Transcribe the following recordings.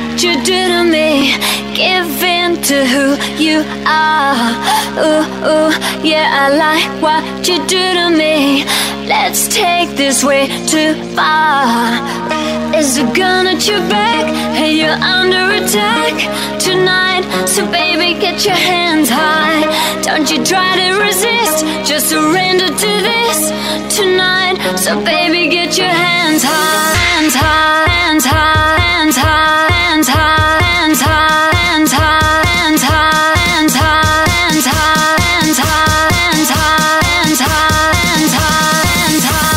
what you do to me. Give in to who you are. Ooh, ooh, yeah, I like what you do to me. Let's take this way too far. Is a gun at your back? Hey, you're under attack tonight. So baby, get your hands high. Don't you try to resist, just surrender to this tonight. So baby, get your hands high. Hands high, hands high, hands high, hands high, hands high, hands high, hands high, hands high, hands high, hands high, hands high, hands high, hands high, hands high.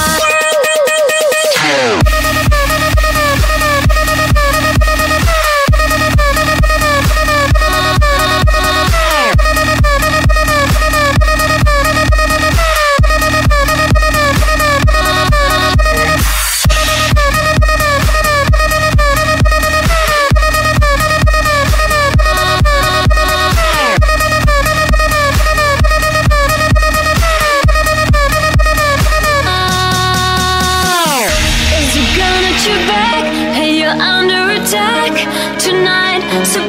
Your back, hey, you're under attack tonight. So